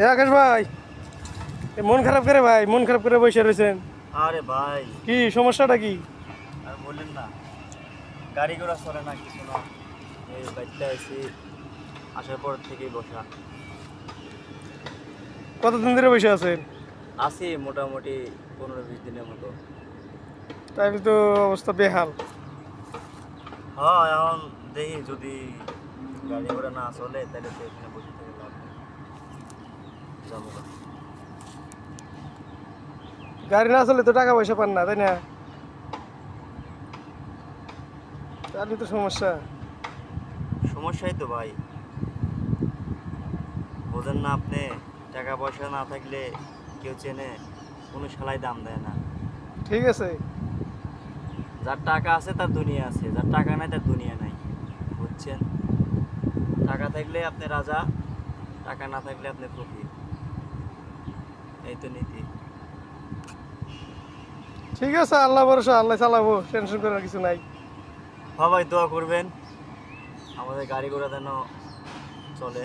এ আকাশ ভাই, মন খারাপ করে ভাই, মন খারাপ করে বসে রয়েছেন। আরে ভাই, কি সমস্যাটা কি? আর বললেন না, গাড়ি ঘোড়া চলে না, কিছু না। এই বাইকটা এসে আসার পর থেকেই বসা কতদিন ধরে বসে আছেন? আছি মোটামুটি 15-20 দিনের মতো। তাহলে তো অবস্থা বেহাল। হ্যাঁ, এখন দেখি যদি গাড়ি ঘোড়া না চলে তাহলে তো এখানে বসে থেকে লাভ নেই। যাবো না। গাড়ি না চলে তো টাকা পয়সা পান না, তাই না? তাহলে তো সমস্যা। সমস্যাই তো ভাই, বোঝেন না আপনি? টাকা পয়সা না থাকলে কেউ চেনে, কোনো শালাই দাম দেয় না। ঠিক আছে। যার টাকা আছে তার দুনিয়া আছে, যার টাকা নাই তার দুনিয়া নাই, বুঝছেন? টাকা থাকলে আপনি রাজা, টাকা না থাকলে আপনি ফকির। এই তো নীতি। ঠিক আছে, আল্লাহ ভরসা, আল্লাহ চালাবো, টেনশন করার কিছু নাই। সবাই দোয়া করবেন আমাদের গাড়ি ঘোড়া যেন চলে।